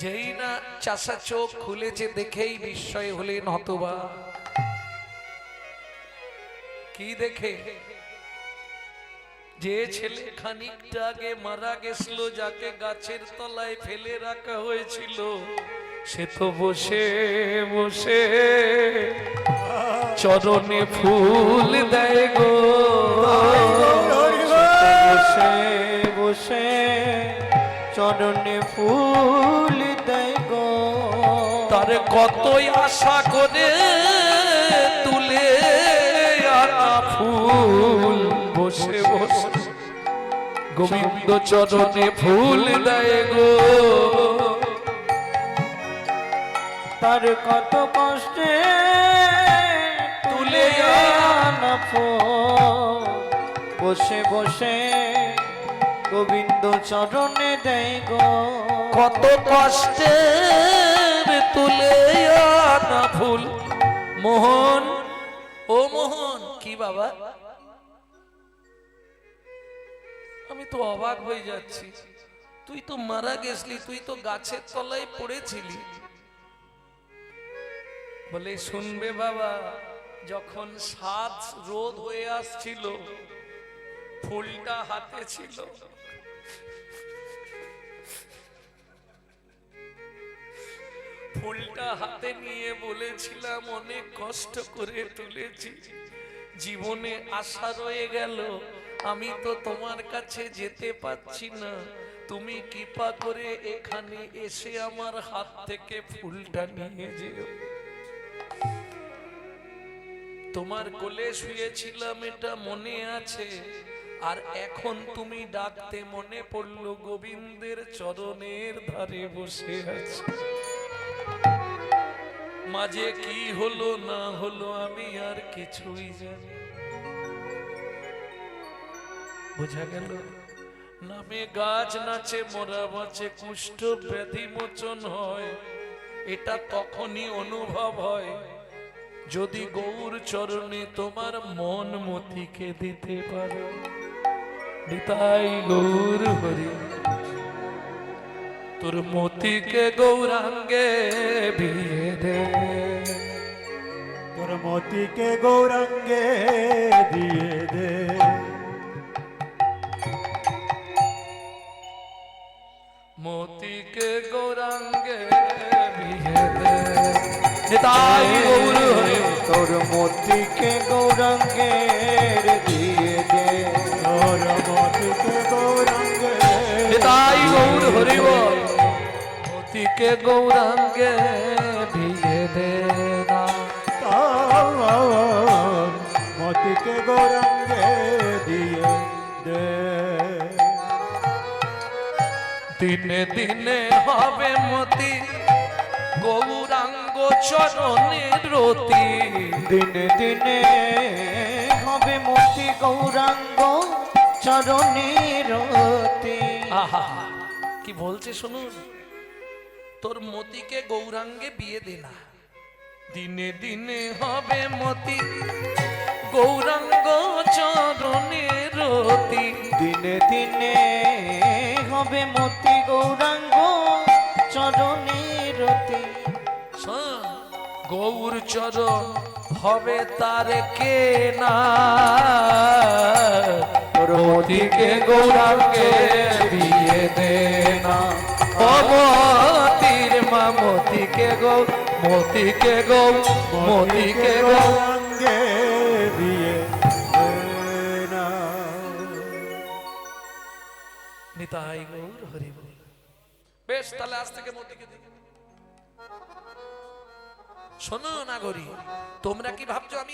যেই না চাষা চোখ খুলেছে, দেখেই বিস্ময় হলেন হতবাক। কি দেখে? যে ছেলে খানিকটা আগে মারা গেছিল, যাকে গাছের তলায় ফেলে রাখা হয়েছিল, সে তো বসে বসে চরণে ফুল দেয় গো। বসে বসে চরণে ফুল দেয় গো। তার কতই আশা করে তুলে আনা ফুল, বসে বসে গোবিন্দ চরণে ফুল দেয় গো। তার কত কষ্টে তুলে আনা ফুল, বসে বসে গোবিন্দ চরণে দেয় গো। কত কষ্টে তুলে আনা ফুল। মোহন, ও মোহন। কি বাবা? আমি তো অবাক হয়ে যাচ্ছি, তুই তো মারা গেছলি, তুই তো গাছের তলায় পড়েছিলি। বলে শুনবে বাবা, যখন সাত রোদ হয়ে আসছিল, ফুলটা হাতে ছিল, ফুলটা হাতে নিয়ে বলেছিলাম অনেক কষ্ট করে তুলেছি, জীবনে আশা রয়ে গেল, আমি তো তোমার কাছে যেতে পারছি না, তুমি কৃপা করে এখানে এসে আমার হাত থেকে ফুলটা নিয়ে যেও। তোমার কোলে শুয়েছিলাম, এটা মনে আছে। আর এখন তুমি ডাকতে মনে পড়লো, গোবিন্দের চরণের ধারে বসে আছে। মাঝে কি হলো না হলো আমি আর কিছুই জানি। বোঝা গেল? নামে গাছ নাচে, মরা বাঁচে, কুষ্ঠ ব্যাধি মোচন হয়। এটা তখনই অনুভব হয় যদি গৌর চরণে তোমার মন মতিকে দিতে পারো। নিতাই গৌর হরি। তোর মতিকে গৌরাঙ্গে বিয়ে দে, তোর মতিকে গৌরাঙ্গে দিয়ে দে, মতিকে গৌরাঙ্গে বিয়ে দে। নিতাই গৌর হরি বল। তোর মতিকে গৌরাঙ্গে দিয়ে দে, তোর মতিকে গৌরাঙ্গে নিতাই গৌর হরি বল। মতিকে গৌরাঙ্গে বিয়ে দে না, তোর মতিকে গৌরাঙ্গে দিয়ে দে। দিনে দিনে হবে মতি গৌরাঙ্গ চরণের রতি, দিনে দিনে হবে মতি গৌরাঙ্গ চরণের রতি। আহা কি বলছে শুনুন, তোর মতিকে গৌরাঙ্গে বিয়ে দে না, দিনে দিনে হবে মতি গৌরাঙ্গ চরণের রতি, দিনে দিনে হবে মতি গৌরাঙ্গ চরণের রতি। শোন, গৌর চরণ হবে তার কে না, তোর মতিকে গৌরাঙ্গে বিয়ে দে না, ও মতির মা মতিকে গৌ, মতিকে গৌ, মতিকে গৌ। গৌরাঙ্গে দিয়ে দে না। নিতাই গৌর হরি বল। বেশ, তাহলে আজ থেকে মতিকে দিই। শোনো না গরি, তোমরা কি ভাবছো আমি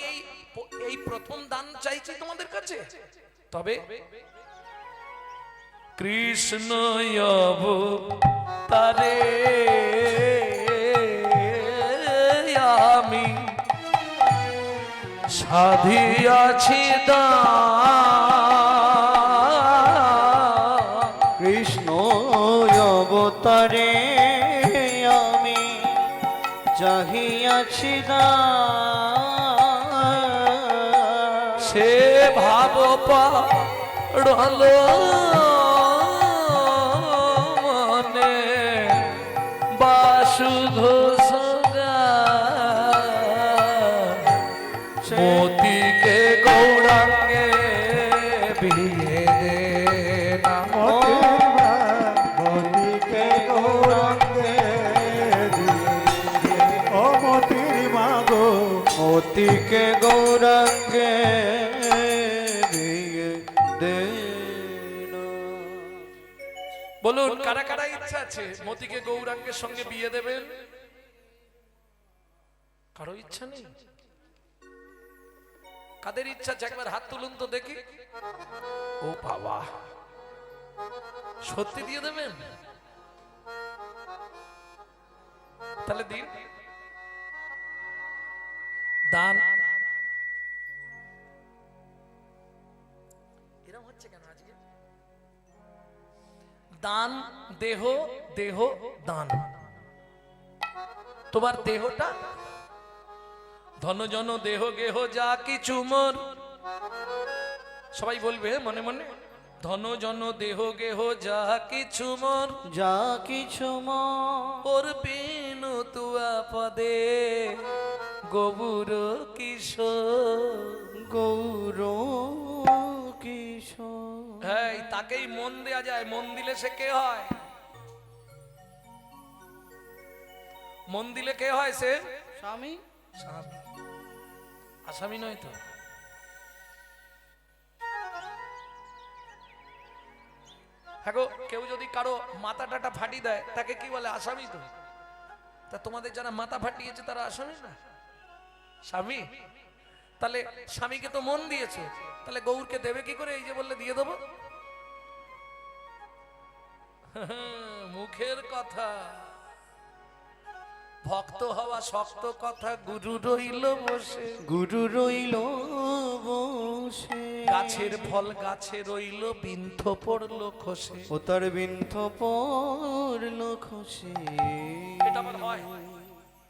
এই প্রথম দান চাইছি তোমাদের কাছে? তবে কৃষ্ণ তারে আমি সাধিয়াছি দান, কৃষ্ণ অবতারে আমি চাহিয়াছি দান। সে ভাব পাড়ল মনে বাসুধ সগা, মতিকে গৌরাঙ্গে বিয়ে দে না, মতিকে গৌরাঙ্গে দিয়ে দে। ও মতির মা গো, মতিকে গৌরাঙ্গে দিয়ে দে না। বলুন কারা কারা ইচ্ছা আছে মতিকে গৌরাঙ্গের সঙ্গে বিয়ে দেবেন? কারো ইচ্ছা নেই? কাদের ইচ্ছা আছে একবার হাত তুলুন তো দেখি। ও বাবা, সত্যি দিয়ে দেবেন? তাহলে দিন দান। এরকম হচ্ছে কেন আজকে? দান দেহ, দেহ দান। তোমার দেহটা ধন জন দেহ গেহ যা কিছু মোর, সবাই বলবে মনে মনে, ধন জন দেহ গেহ যা কিছু মোর, যা কিছু ওর বিনু তুয়া পদে গবুর কিশোর, গৌর কিশোর। হ্যাঁ তাকেই মন দেয়া যায়। মন দিলে সে কে হয়? মন দিলে কে হয় সে? স্বামী। স্বামী। আসামি নয় তো? হ্যাঁ গো, কেউ যদি কারো মাথা টাটা ফাটি দেয় তাকে কি বলে? আসামি তো। তা তোমাদের যারা মাথা ফাটিয়েছে তারা আসামি না, স্বামী। তাহলে স্বামীকে তো মন দিয়েছে, তাহলে গৌরকে দেবে কি করে? এই যে বললে দিয়ে দেবো, মুখের কথা। ভক্ত হওয়া শক্ত কথা, গুরু রইল বসে, গুরু রইল বসে। গাছের ফল গাছে রইল, বিন্ধ পড়লো খসে। ও তার বিন্ধ পড়ল খসে। এটা আমার হয়,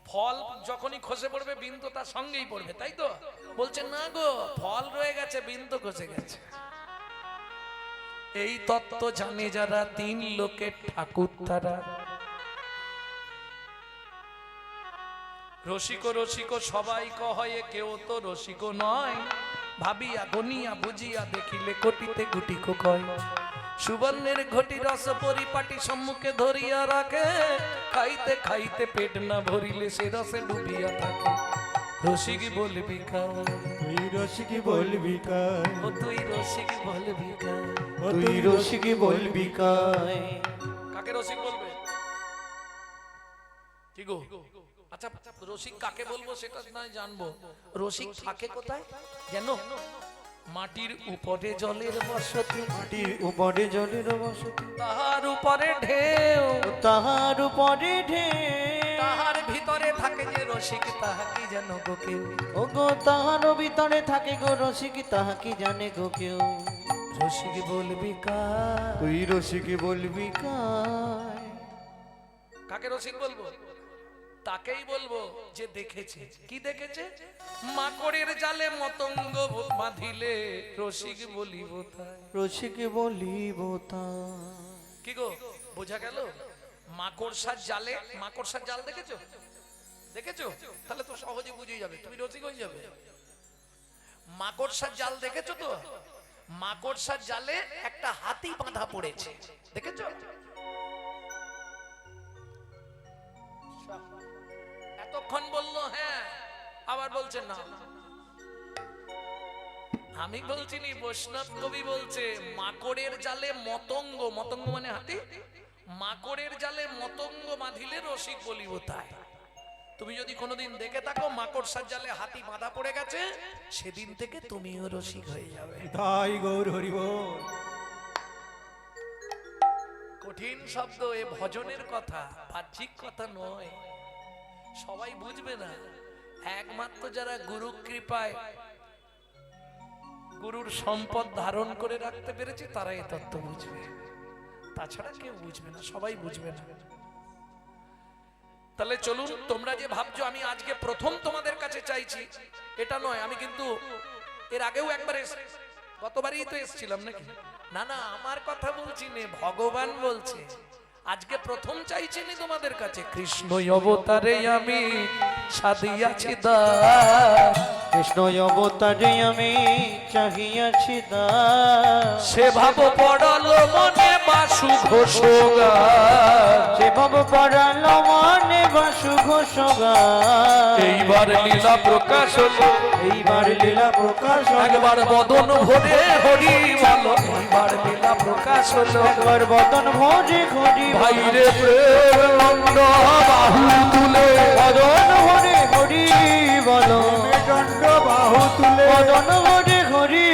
ফল যখনই খসে পড়বে বিন্দু তার সঙ্গেই পড়বে, তাই তো? বলছে না গো, ফল রয়ে গেছে, বিন্দু খসে গেছে। এই তত্ত্ব জানে যারা, তিন লোকের ঠাকুর তারা। রসিক রসিক সবাই কহে কেউ তো রসিক নয়, ভাবিয়া গনিয়া বুঝিয়া দেখিলে কোটিতে গুটিকো কয়। সুবর্ণের ঘটি রস পরিপাটি সম্মুখে ধরিয়া রাখে, খাইতে খাইতে পেট না ভরিলে সে রসে ডুবিয়া থাকে। রসিক বলবি কার, তুই রসিক বলবি কার, ও তুই রসিক বলবি কার, ও তুই রসিক বলবি কায়। কাকে রসিক বলবে? কি গো? আচ্ছা রসিক কাকে বলবো সেটা নয় জানবো, রসিক থাকে কোথায় জানো? মাটির উপরে জলের বসতি, মাটির উপরে জলের বসতি, তাহার উপরে ঢেউ, তাহার উপরে ঢেউ, তাহার ভিতরে থাকে যে রসিক তাহা কি জানো গো কেউ? ও গো তাহার ভিতরে থাকে গো রসিক তাহা কি জানে গো কেউ। রসিক বলবি কার, তুই রসিক বলবি কায়। কাকে রসিক বলবো? তাকেই বলবো যে দেখেছে। কি দেখেছে? মাকড়ের জালে মতঙ্গ বাঁধিলে রসিক বলিব তাই। রসিক বলিব তাই। কি গো বোঝা গেল? মাকড়সার জালে, মাকড়সার জাল দেখেছো? দেখেছো? তাহলে তো সহজে বুঝে যাবে, তুমি রসিক হয়ে যাবে। মাকড়সার জাল দেখেছো তো? মাকড়সার জালে একটা হাতি বাঁধা পড়েছে, দেখেছো? এতক্ষণ বললো হ্যাঁ, আবার বলছে না। আমি বলছি নি, বৈষ্ণব কবি বলছে মাকড়ের জালে মতঙ্গ, মতঙ্গ মানে হাতি, মাকড়ের জালে মতঙ্গ বাঁধিলে রসিক বলিব তাই। তুমি যদি কোনোদিন দেখে থাকো মাকড়সার জালে হাতি বাঁধা পড়ে গেছে, সেদিন থেকে তুমিও রসিক হয়ে যাবে। তাই গৌর হরি বল। কঠিন শব্দ, এ ভজনের কথা, বাহ্যিক কথা নয়, সবাই বুঝবে না। একমাত্র যারা গুরু কৃপায় গুরুর সম্পদ ধারণ করে রাখতে পেরেছে তারাই এই তত্ত্ব বুঝবে, তাছাড়া কেউ বুঝবে না, সবাই বুঝবে না। তাহলে চলুন, তোমরা যে ভাবছো আমি আজকে প্রথম তোমাদের কাছে চাইছি, এটা নয়। আমি কিন্তু এর আগেও একবার গতবারই তো এসেছিলাম নাকি? না না, আমার কথা বলছি নে, ভগবান বলছে আজকে প্রথম চাইছেনি তোমাদের কাছে। কৃষ্ণ অবতারে আমি সাধিয়াছি দাস, কৃষ্ণ অবতারে আমি চাহিয়াছি দাস, সে ভাব পড়ালো মনে বাসু ঘোষগান, সে ভাব পড়ালো মনে বাসু ঘোষগান। এইবার লীলা প্রকাশ হলো, এইবার লীলা প্রকাশ হলো, একবার বদন ভরে হরি বলো, এইবার লীলা প্রকাশ হলো। একবার বদন ভরে হরি ভাইরে প্রেম নন্দ বাহু তুলে, বদন ভরে হরি বলো, দণ্ড বাহু তুলে, বদন ভরে হরি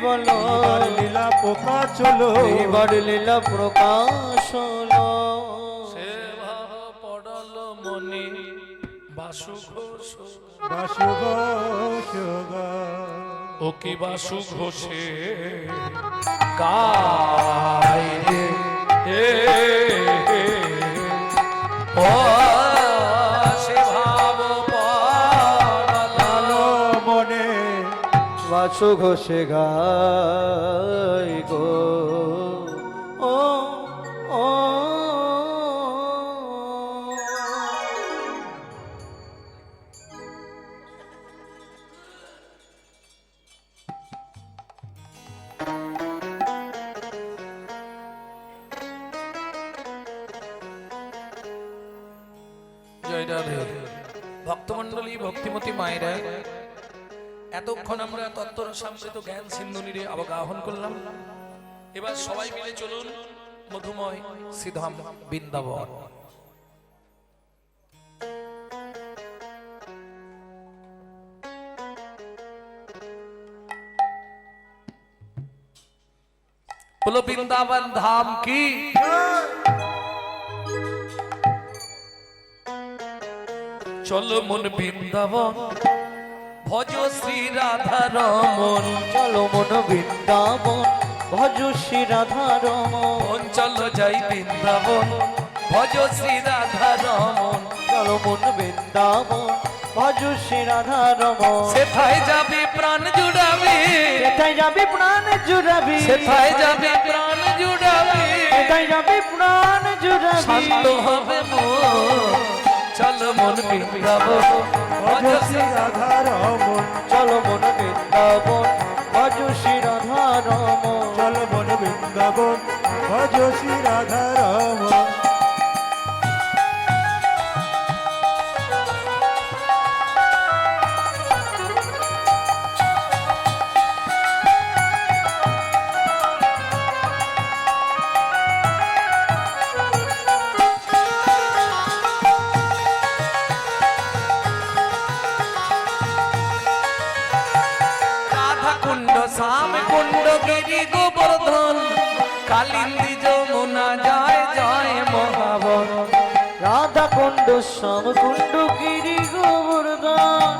বলো। এবার লীলা প্রকাশ হলো, এইবার লীলা প্রকাশ হলো। সে ভাব পড়ল মনে বাসু ঘোষ, বাসু ঘোষ গান। ও কি বাসু ঘোষে গায় রে, ও সে ভাব পড়ল মনে বাসু ঘোষে গাই গো, ও ও জয় রাধে। ভক্তমণ্ডলী, ভক্তিমতী মায়েরা, এতক্ষণ আমরা তত্ত্বরসামৃত জ্ঞান সিন্ধু নীরে অবগাহন করলাম। এবার সবাই মিলে চলুন মধুময় শ্রীধাম বৃন্দাবন। बोलो वृंदावन धाम की। चलो मन वृंदावन भज श्री राधा रमन, চলো মন বৃন্দাবন ভজ শ্রী রাধা রমন, चलो जाई वृंदावन भज श्री राधा रमन। চলো মন বৃন্দাবন ভজ শ্রী রাধা রমন। সেথায় যাবে প্রাণ জুড়াবে, সেথায় যাবে প্রাণ জুড়াবি, সেথায় যাবে প্রাণ জুড়াবে, সেথায় যাবে প্রাণ জুড়াবি। শান্ত হবে মন, চলো মন বৃন্দাবন ভজ শ্রী রাধা রমন চলো মন বৃন্দাবন ভজ শ্রী রাধা রমন চল মন বৃন্দাবন ভজ শ্রী রাধা রমন রাধা কুণ্ড শ্যাম কুণ্ড গিরি গোবর্ধন কালিন্দী যমুনা জয় জয় মহাবন রাধা কুণ্ড শ্যাম কুণ্ড গিরি গোবর্ধন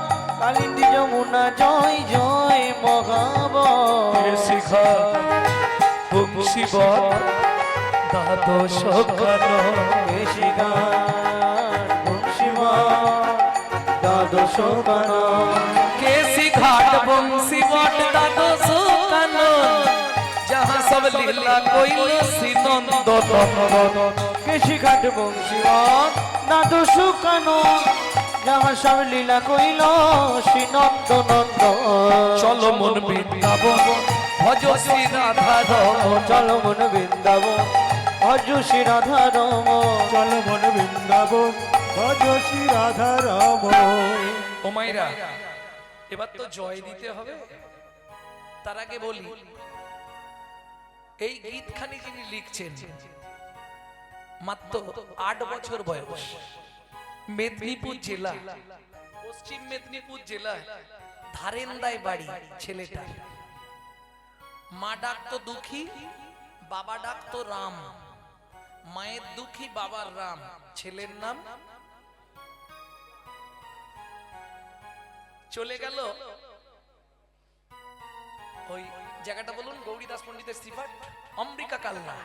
কালিন্দী যমুনা জয় জয় মহাবন শিখা বংশীবন দ্বাদশ কানন বেশি গান বংশীমান দ্বাদশ কানন केसी घाट बंसी बट द्वादश कानन जहाँ सब लीला कोइल सिनंद কেশি ঘাট বংশীমান দ্বাদশ কানন যাহা সব লীলা কইল শ্রীনন্দ নন্দ চলো মন বৃন্দাবন ভজ শ্রী রাধা রমন চল মন বৃন্দাবন ভজ শ্রী রাধা রমন চল মন বৃন্দাবন ভজ শ্রী রাধা রমন ও মাইরা এবার তো জয় দিতে হবে তার আগে বলি এই গীতখানি যিনি লিখছেন মাত্র 8 বছর বয়স মেদিনীপুর জেলা পশ্চিম মেদিনীপুর জেলা ধারেন্দায় বাড়ি ছেলেটা মা ডাকতো দুঃখী বাবা ডাকতো রাম মায়ের দুঃখী বাবার রাম ছেলের নাম চলে গেল ওই জায়গাটা বলুন গৌরীদাস পণ্ডিতের শ্রীপাঠ অম্বিকা কালনা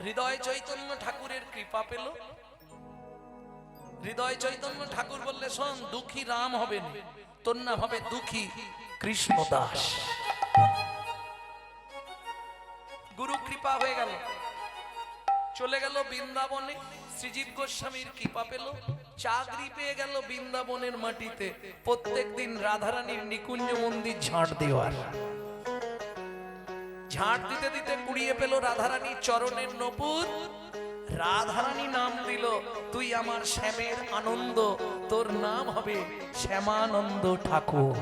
হৃদয় চৈতন্য ঠাকুরের কৃপা পেল হৃদয় চৈতন্য ঠাকুর বললে শোন দুঃখী রাম হবেন তোর নাম হবে দুঃখী কৃষ্ণ দাস গুরু কৃপা হয়ে গেল চলে গেল বৃন্দাবনে শ্রীজীব গোস্বামীর কৃপা পেল চাকরি পেয়ে গেল বৃন্দাবনের মাটিতে প্রত্যেকদিন রাধারানীর নিকুঞ্জ মন্দির ঝাড় দেওয়ার ঝাড় দিতে দিতে কুড়িয়ে পেল রাধারানীর চরণের নপুর রাধারানী নাম দিল তুই আমার শ্যামের আনন্দ তোর নাম হবে শ্যামানন্দ ঠাকুর